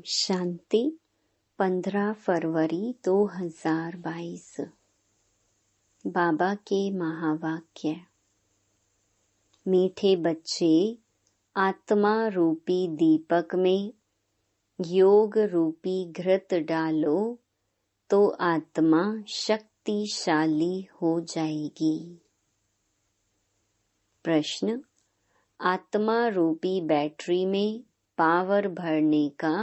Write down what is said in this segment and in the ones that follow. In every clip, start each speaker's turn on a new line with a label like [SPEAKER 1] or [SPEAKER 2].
[SPEAKER 1] शांति 15 फरवरी 2022। बाबा के महावाक्य। मीठे बच्चे, आत्मा रूपी दीपक में योग रूपी घृत डालो तो आत्मा शक्तिशाली हो जाएगी। प्रश्न, आत्मा रूपी बैटरी में पावर भरने का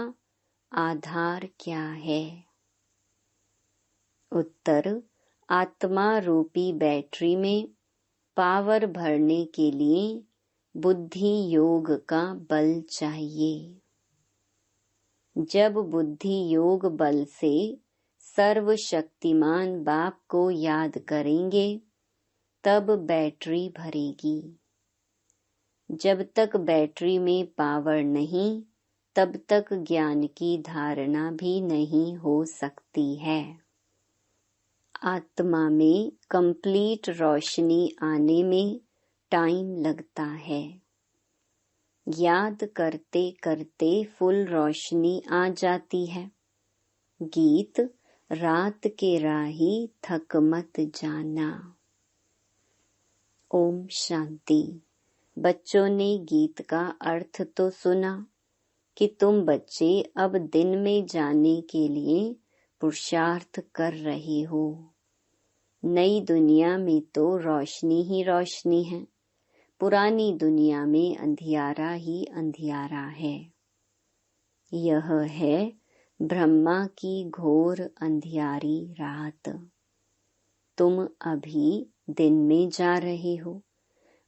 [SPEAKER 1] आधार क्या है? उत्तर, आत्मा रूपी बैटरी में पावर भरने के लिए बुद्धि योग का बल चाहिए। जब बुद्धि योग बल से सर्वशक्तिमान बाप को याद करेंगे तब बैटरी भरेगी। जब तक बैटरी में पावर नहीं तब तक ज्ञान की धारणा भी नहीं हो सकती है। आत्मा में कंप्लीट रोशनी आने में टाइम लगता है। याद करते करते फुल रोशनी आ जाती है। गीत, रात के राही थक मत जाना। ओम शांति। बच्चों ने गीत का अर्थ तो सुना कि तुम बच्चे अब दिन में जाने के लिए पुरुषार्थ कर रहे हो। नई दुनिया में तो रोशनी ही रोशनी है, पुरानी दुनिया में अंधियारा ही अंधियारा है। यह है ब्रह्मा की घोर अंधियारी रात। तुम अभी दिन में जा रहे हो।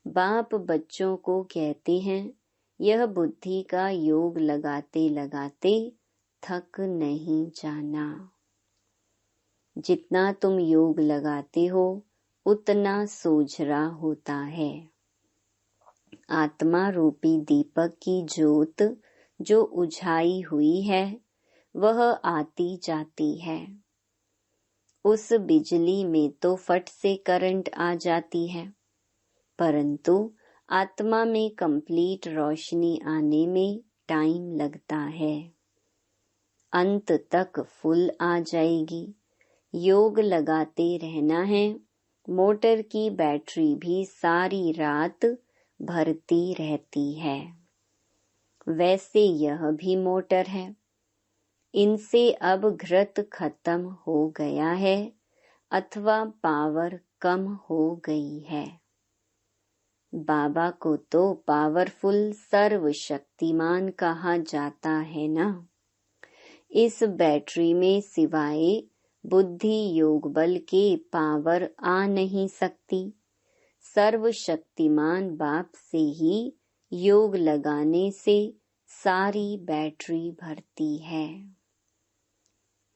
[SPEAKER 1] बाप बच्चों को कहते हैं, यह बुद्धि का योग लगाते लगाते थक नहीं जाना। जितना तुम योग लगाते हो उतना सोझरा होता है। आत्मा रूपी दीपक की ज्योत जो उझाई हुई है वह आती जाती है। उस बिजली में तो फट से करंट आ जाती है, परंतु आत्मा में कंप्लीट रोशनी आने में टाइम लगता है। अंत तक फुल आ जाएगी। योग लगाते रहना है। मोटर की बैटरी भी सारी रात भरती रहती है। वैसे यह भी मोटर है। इनसे अब घृत खत्म हो गया है अथवा पावर कम हो गई है। बाबा को तो पावरफुल सर्वशक्तिमान कहा जाता है ना। इस बैटरी में सिवाय बुद्धि योग बल के पावर आ नहीं सकती। सर्वशक्तिमान बाप से ही योग लगाने से सारी बैटरी भरती है।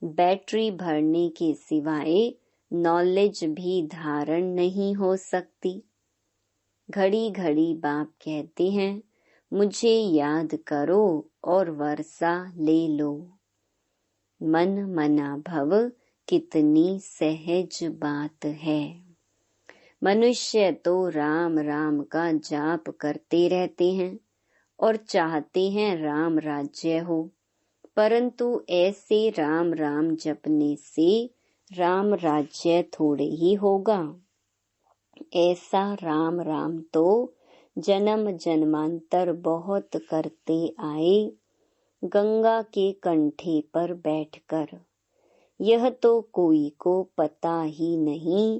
[SPEAKER 1] बैटरी भरने के सिवाय नॉलेज भी धारण नहीं हो सकती। घड़ी घड़ी बाप कहते हैं, मुझे याद करो और वर्षा ले लो। मन मना भव कितनी सहज बात है। मनुष्य तो राम राम का जाप करते रहते हैं और चाहते हैं राम राज्य हो, परंतु ऐसे राम राम जपने से राम राज्य थोड़े ही होगा। ऐसा राम राम तो जन्म जन्मांतर बहुत करते आए, गंगा के कंठे पर बैठकर। यह तो कोई को पता ही नहीं,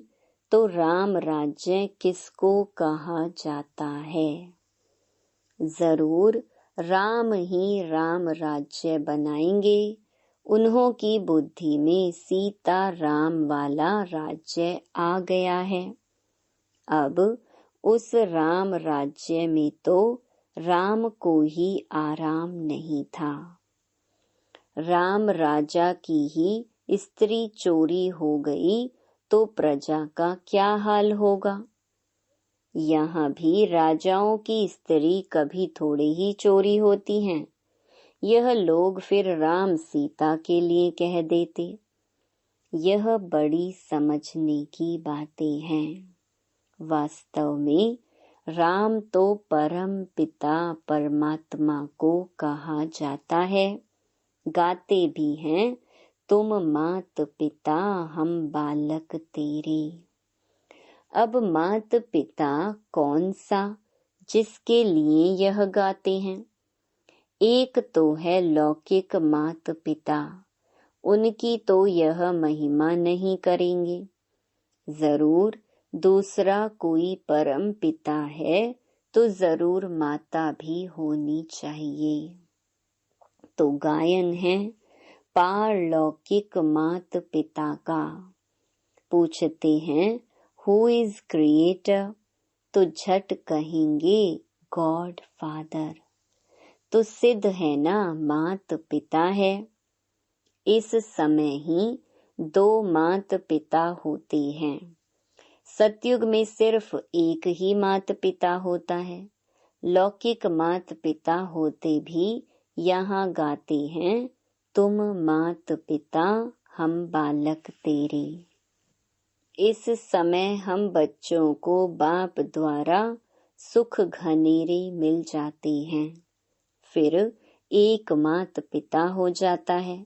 [SPEAKER 1] तो राम राज्य किसको कहा जाता है। जरूर राम ही राम राज्य बनाएंगे। उन्हों की बुद्धि में सीता राम वाला राज्य आ गया है। अब उस राम राज्य में तो राम को ही आराम नहीं था। राम राजा की ही स्त्री चोरी हो गई तो प्रजा का क्या हाल होगा। यहाँ भी राजाओं की स्त्री कभी थोड़ी ही चोरी होती हैं। यह लोग फिर राम सीता के लिए कह देते। यह बड़ी समझने की बातें हैं। वास्तव में राम तो परम पिता परमात्मा को कहा जाता है, गाते भी हैं, तुम मात पिता हम बालक तेरे। अब मात पिता कौन सा जिसके लिए यह गाते हैं? एक तो है लौकिक मात पिता, उनकी तो यह महिमा नहीं करेंगे। जरूर दूसरा कोई परम पिता है तो जरूर माता भी होनी चाहिए। तो गायन है पारलौकिक मात पिता का। पूछते हैं हु इज क्रिएटर, तो झट कहेंगे गॉड फादर। तो सिद्ध है ना मात पिता है। इस समय ही दो मात पिता होते हैं। सतयुग में सिर्फ एक ही मात पिता होता है। लौकिक मात पिता होते भी यहाँ गाते हैं, तुम मात पिता हम बालक तेरे। इस समय हम बच्चों को बाप द्वारा सुख घनेरे मिल जाते हैं। फिर एक मात पिता हो जाता है।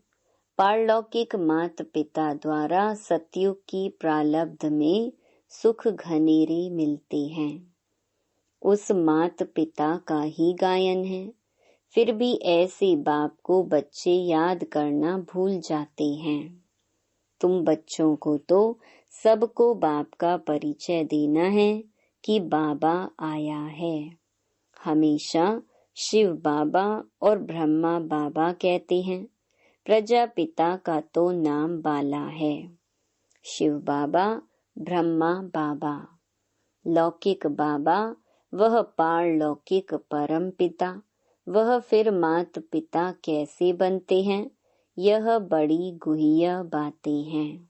[SPEAKER 1] पारलौकिक मात पिता द्वारा सतयुग की प्रारब्ध में सुख घनेरे मिलते हैं। उस मात पिता का ही गायन है। फिर भी ऐसे बाप को बच्चे याद करना भूल जाते हैं। तुम बच्चों को तो सबको बाप का परिचय देना है कि बाबा आया है। हमेशा शिव बाबा और ब्रह्मा बाबा कहते हैं। प्रजापिता का तो नाम बाला है। शिव बाबा, ब्रह्मा बाबा, लौकिक बाबा, वह पारलौकिक परम पिता, वह फिर मात पिता कैसे बनते हैं? यह बड़ी गुह्य बातें हैं।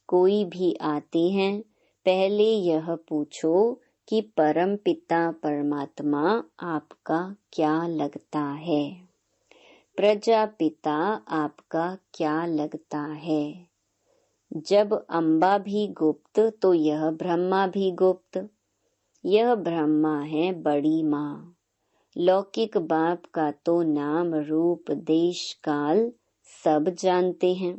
[SPEAKER 1] कोई भी आते हैं, पहले यह पूछो कि परम पिता परमात्मा आपका क्या लगता है? प्रजापिता आपका क्या लगता है? जब अम्बा भी गुप्त तो यह ब्रह्मा भी गुप्त। यह ब्रह्मा है बड़ी माँ। लौकिक बाप का तो नाम रूप देश काल सब जानते हैं।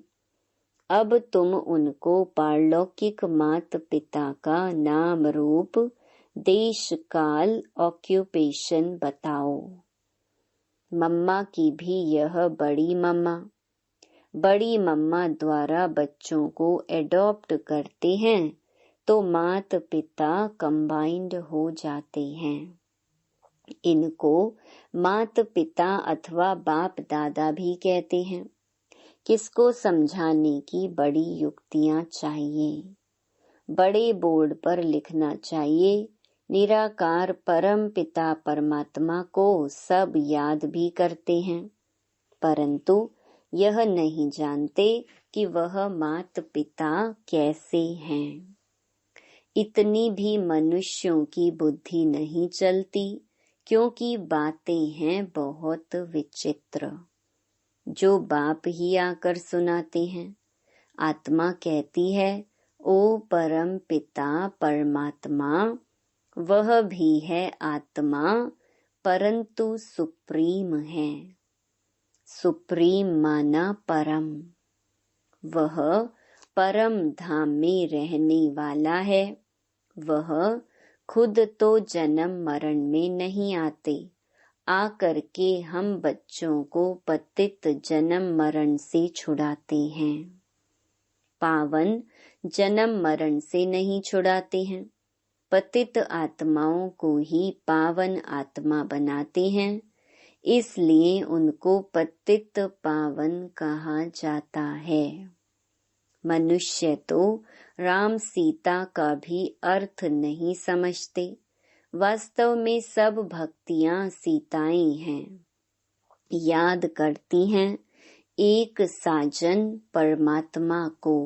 [SPEAKER 1] अब तुम उनको पारलौकिक मात पिता का नाम रूप देश काल ऑक्यूपेशन बताओ। मम्मा की भी यह बड़ी मम्मा। बड़ी मम्मा द्वारा बच्चों को एडॉप्ट करते हैं तो मात पिता कंबाइंड हो जाते हैं। इनको मात पिता अथवा बाप दादा भी कहते हैं। किसको समझाने की बड़ी युक्तियां चाहिए। बड़े बोर्ड पर लिखना चाहिए, निराकार परम पिता परमात्मा को सब याद भी करते हैं, परंतु यह नहीं जानते कि वह मात पिता कैसे हैं। इतनी भी मनुष्यों की बुद्धि नहीं चलती, क्योंकि बातें हैं बहुत विचित्र, जो बाप ही आकर सुनाते हैं। आत्मा कहती है, ओ परम पिता परमात्मा, वह भी है आत्मा, परंतु सुप्रीम है। सुप्रीम माना परम। वह परम धाम में रहने वाला है। वह खुद तो जन्म मरण में नहीं आते, आकर के हम बच्चों को पतित जन्म मरण से छुड़ाते हैं। पावन जन्म मरण से नहीं छुड़ाते हैं, पतित आत्माओं को ही पावन आत्मा बनाते हैं। इसलिए उनको पतित पावन कहा जाता है। मनुष्य तो राम सीता का भी अर्थ नहीं समझते। वास्तव में सब भक्तियां सीताएं हैं। याद करती हैं एक साजन परमात्मा को।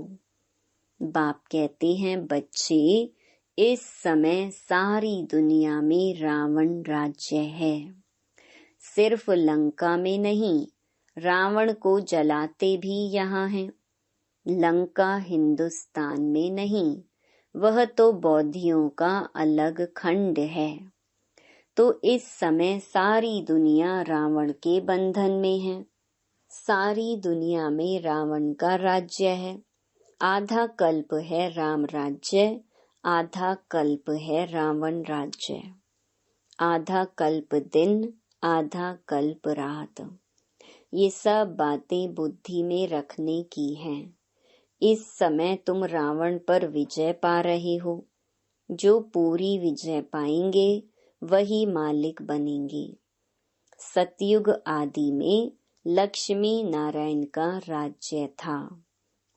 [SPEAKER 1] बाप कहते हैं, बच्चे, इस समय सारी दुनिया में रावण राज्य है। सिर्फ लंका में नहीं, रावण को जलाते भी यहाँ हैं। लंका हिंदुस्तान में नहीं, वह तो बौद्धियों का अलग खंड है। तो इस समय सारी दुनिया रावण के बंधन में है। सारी दुनिया में रावण का राज्य है। आधा कल्प है राम राज्य, आधा कल्प है रावण राज्य। आधा कल्प दिन, आधा कल्प रात। ये सब बातें बुद्धि में रखने की हैं। इस समय तुम रावण पर विजय पा रहे हो। जो पूरी विजय पाएंगे वही मालिक बनेंगे। सतयुग आदि में लक्ष्मी नारायण का राज्य था।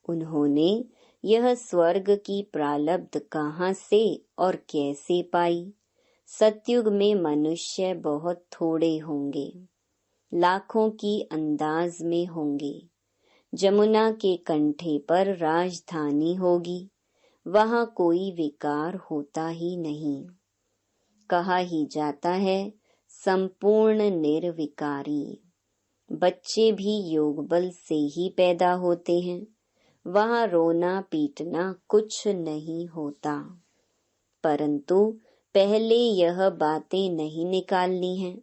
[SPEAKER 1] उन्होंने यह स्वर्ग की प्रारब्ध कहाँ से और कैसे पाई? सतयुग में मनुष्य बहुत थोड़े होंगे, लाखों की अंदाज में होंगे। जमुना के कंठे पर राजधानी होगी, वहाँ कोई विकार होता ही नहीं। कहा ही जाता है संपूर्ण निर्विकारी। बच्चे भी योग बल से ही पैदा होते हैं। वहाँ रोना पीटना कुछ नहीं होता। परंतु पहले यह बातें नहीं निकालनी हैं।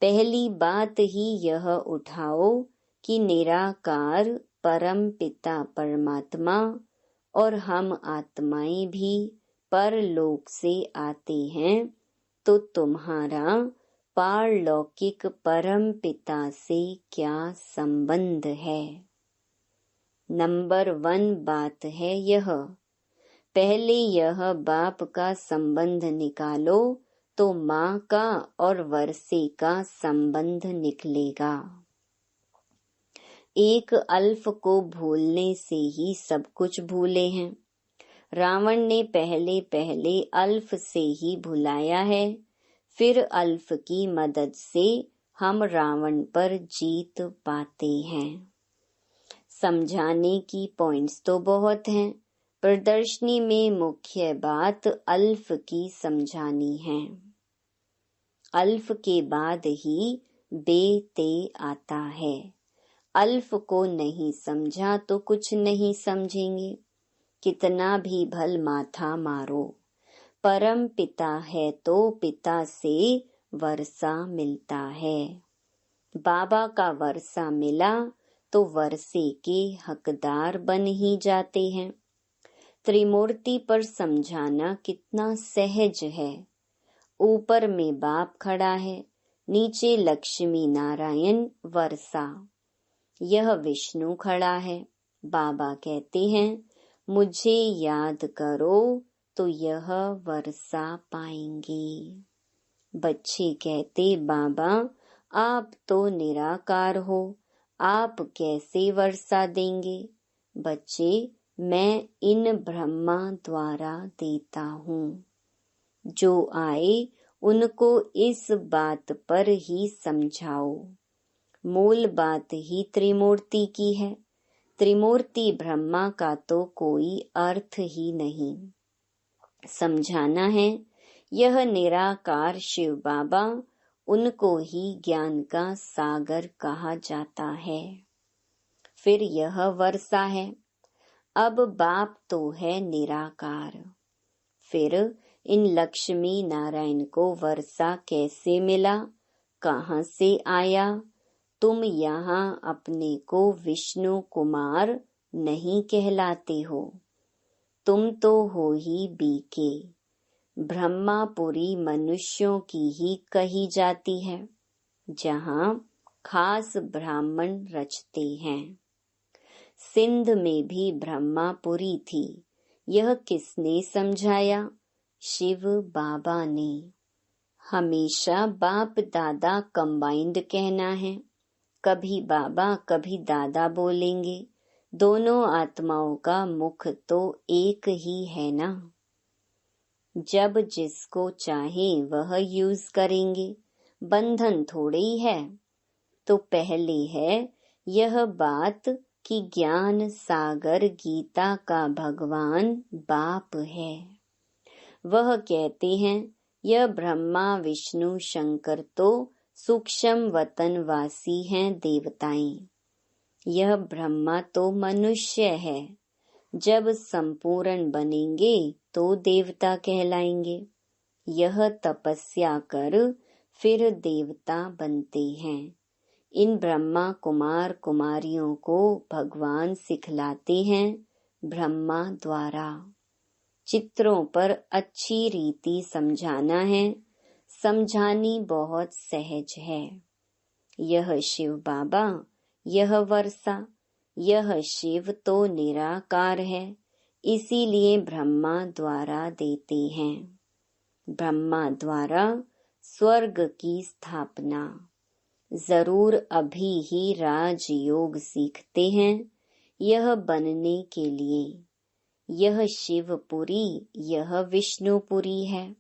[SPEAKER 1] पहली बात ही यह उठाओ कि निराकार परम पिता परमात्मा और हम आत्माएं भी परलोक से आते हैं, तो तुम्हारा पारलौकिक परम पिता से क्या संबंध है? नंबर 1 बात है यह। पहले यह बाप का संबंध निकालो तो माँ का और वर्षे का संबंध निकलेगा। एक अल्फ को भूलने से ही सब कुछ भूले हैं। रावण ने पहले पहले अल्फ से ही भुलाया है, फिर अल्फ की मदद से हम रावण पर जीत पाते हैं। समझाने की पॉइंट्स तो बहुत हैं। प्रदर्शनी में मुख्य बात अल्फ की समझानी है। अल्फ के बाद ही बे-ते आता है। अल्फ को नहीं समझा तो कुछ नहीं समझेंगे। कितना भी भल माथा मारो, परम पिता है तो पिता से वर्षा मिलता है। बाबा का वर्षा मिला तो वर्षे के हकदार बन ही जाते हैं। त्रिमूर्ति पर समझाना कितना सहज है। ऊपर में बाप खड़ा है, नीचे लक्ष्मी नारायण वर्षा। यह विष्णु खड़ा है। बाबा कहते हैं मुझे याद करो तो यह वर्षा पाएंगे। बच्चे कहते बाबा आप तो निराकार हो, आप कैसे वर्षा देंगे? बच्चे मैं इन ब्रह्मा द्वारा देता हूँ। जो आए उनको इस बात पर ही समझाओ। मूल बात ही त्रिमूर्ति की है। त्रिमूर्ति ब्रह्मा का तो कोई अर्थ ही नहीं। समझाना है यह निराकार शिव बाबा, उनको ही ज्ञान का सागर कहा जाता है। फिर यह वर्षा है। अब बाप तो है निराकार। फिर इन लक्ष्मी नारायण को वर्षा कैसे मिला, कहाँ से आया? तुम यहाँ अपने को विष्णु कुमार नहीं कहलाते हो। तुम तो हो ही बीके। ब्रह्मापुरी मनुष्यों की ही कही जाती है, जहाँ खास ब्राह्मण रचते हैं। सिंध में भी ब्रह्मापुरी थी। यह किसने समझाया? शिव बाबा ने। हमेशा बाप दादा कंबाइंड कहना है। कभी बाबा कभी दादा बोलेंगे। दोनों आत्माओं का मुख तो एक ही है ना। जब जिसको चाहे वह यूज करेंगे, बंधन थोड़े ही है। तो पहले है यह बात कि ज्ञान सागर गीता का भगवान बाप है। वह कहते हैं यह ब्रह्मा विष्णु शंकर तो सूक्ष्म वतनवासी हैं देवताएं। यह ब्रह्मा तो मनुष्य है। जब संपूर्ण बनेंगे तो देवता कहलाएंगे। यह तपस्या कर फिर देवता बनते हैं। इन ब्रह्मा कुमार कुमारियों को भगवान सिखलाते हैं ब्रह्मा द्वारा। चित्रों पर अच्छी रीति समझाना है, समझानी बहुत सहज है। यह शिव बाबा, यह वर्षा, यह शिव तो निराकार है, इसीलिए ब्रह्मा द्वारा देते हैं। ब्रह्मा द्वारा स्वर्ग की स्थापना। जरूर अभी ही राजयोग सीखते हैं यह बनने के लिए। यह शिवपुरी, यह विष्णुपुरी है।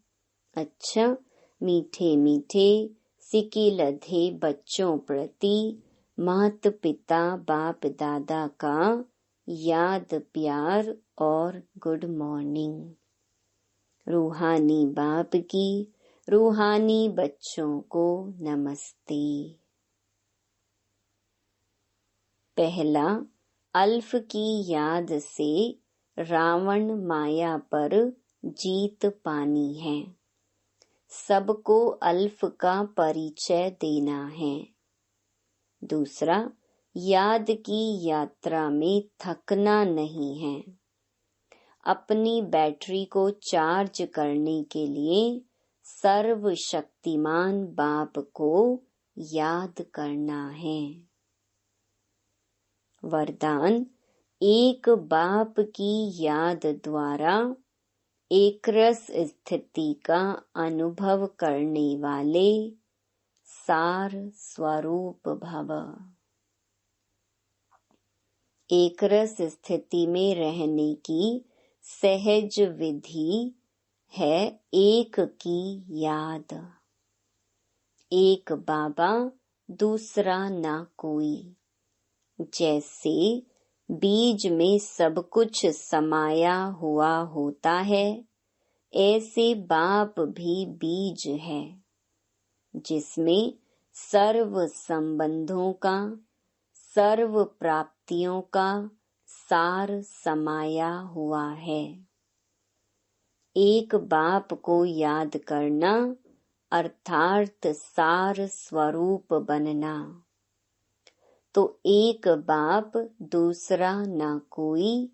[SPEAKER 1] अच्छा, मीठे मीठे सिकी लधे बच्चों प्रति माता पिता बाप दादा का याद प्यार और गुड मॉर्निंग। रूहानी बाप की रूहानी बच्चों को नमस्ते। पहला, अल्फ की याद से रावण माया पर जीत पानी है। सबको अल्फ का परिचय देना है। दूसरा, याद की यात्रा में थकना नहीं है। अपनी बैटरी को चार्ज करने के लिए सर्वशक्तिमान बाप को याद करना है। वरदान, एक बाप की याद द्वारा एक रस स्थिति का अनुभव करने वाले सार स्वरूप भव। एक रस स्थिति में रहने की सहज विधि है एक की याद। एक बाबा, दूसरा ना कोई। जैसे बीज में सब कुछ समाया हुआ होता है, ऐसे बाप भी बीज है जिसमें सर्व संबंधों का, सर्व प्राप्तियों का सार समाया हुआ है। एक बाप को याद करना अर्थात सार स्वरूप बनना। तो एक बाप, दूसरा ना कोई,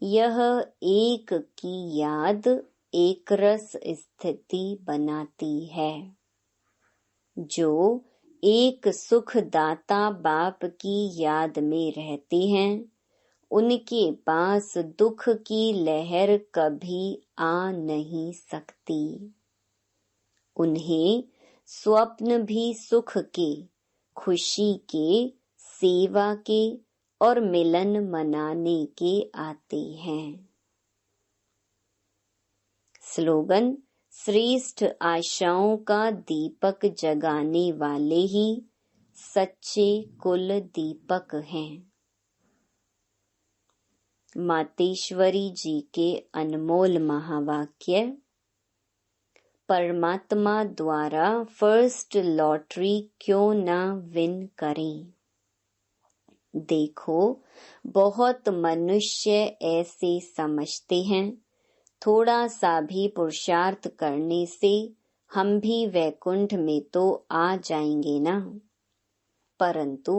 [SPEAKER 1] यह एक की याद एक रस स्थिति बनाती है। जो एक सुखदाता बाप की याद में रहते हैं, उनके पास दुख की लहर कभी आ नहीं सकती। उन्हें स्वप्न भी सुख के, खुशी के, सेवा के और मिलन मनाने के आते हैं। स्लोगन, श्रेष्ठ आशाओं का दीपक जगाने वाले ही सच्चे कुल दीपक हैं। मातेश्वरी जी के अनमोल महावाक्य। परमात्मा द्वारा फर्स्ट लॉटरी क्यों ना विन करें। देखो, बहुत मनुष्य ऐसे समझते हैं थोड़ा सा भी पुरुषार्थ करने से हम भी वैकुंठ में तो आ जाएंगे ना। परंतु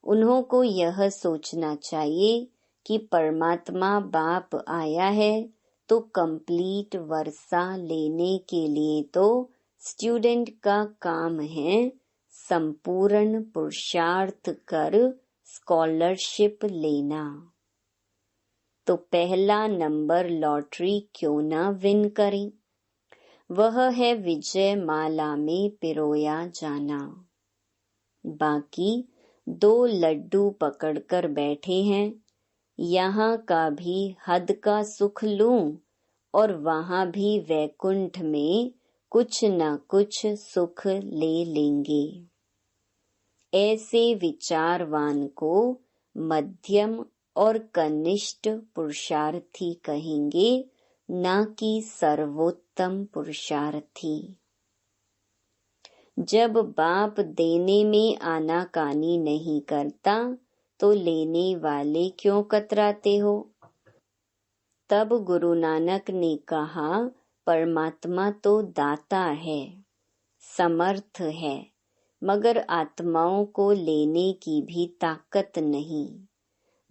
[SPEAKER 1] उन्हों को यह सोचना चाहिए कि परमात्मा बाप आया है तो कंप्लीट वर्षा लेने के लिए तो स्टूडेंट का काम है संपूर्ण पुरुषार्थ कर स्कॉलरशिप लेना। तो पहला नंबर लॉटरी क्यों ना विन करें। वह है विजय माला में पिरोया जाना। बाकी 2 लड्डू पकड़कर बैठे हैं, यहाँ का भी हद का सुख लूं और वहाँ भी वैकुंठ में कुछ न कुछ सुख ले लेंगे। ऐसे विचारवान को मध्यम और कनिष्ठ पुरुषार्थी कहेंगे, न कि सर्वोत्तम पुरुषार्थी। जब बाप देने में आनाकानी नहीं करता तो लेने वाले क्यों कतराते हो। तब गुरु नानक ने कहा, परमात्मा तो दाता है, समर्थ है, मगर आत्माओं को लेने की भी ताकत नहीं।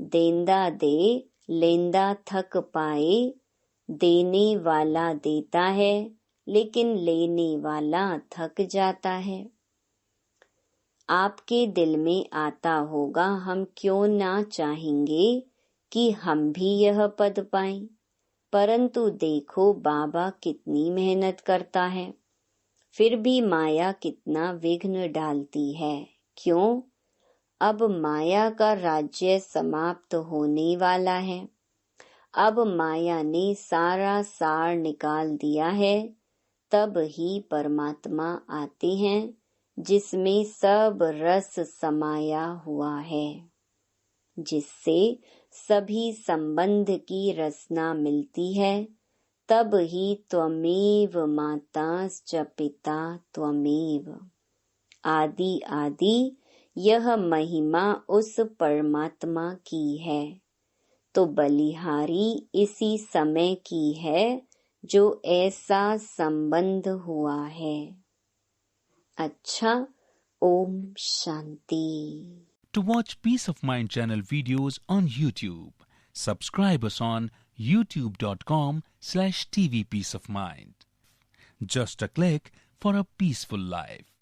[SPEAKER 1] देंदा दे लेंदा थक पाए, देने वाला देता है लेकिन लेने वाला थक जाता है। आपके दिल में आता होगा, हम क्यों ना चाहेंगे कि हम भी यह पद पाएं, परंतु देखो बाबा कितनी मेहनत करता है, फिर भी माया कितना विघ्न डालती है। क्यों? अब माया का राज्य समाप्त होने वाला है। अब माया ने सारा सार निकाल दिया है। तब ही परमात्मा आते हैं जिसमें सब रस समाया हुआ है, जिससे सभी संबंध की रसना मिलती है। तब ही त्वमेव माताश्च पिता त्वमेव। आदि आदि यह महिमा उस परमात्मा की है, तो बलिहारी इसी समय की है जो ऐसा संबंध हुआ है। अच्छा, Om Shanti.
[SPEAKER 2] To watch Peace of Mind channel videos on YouTube, subscribe us on youtube.com/tvpeaceofmind. Just a click for a peaceful life.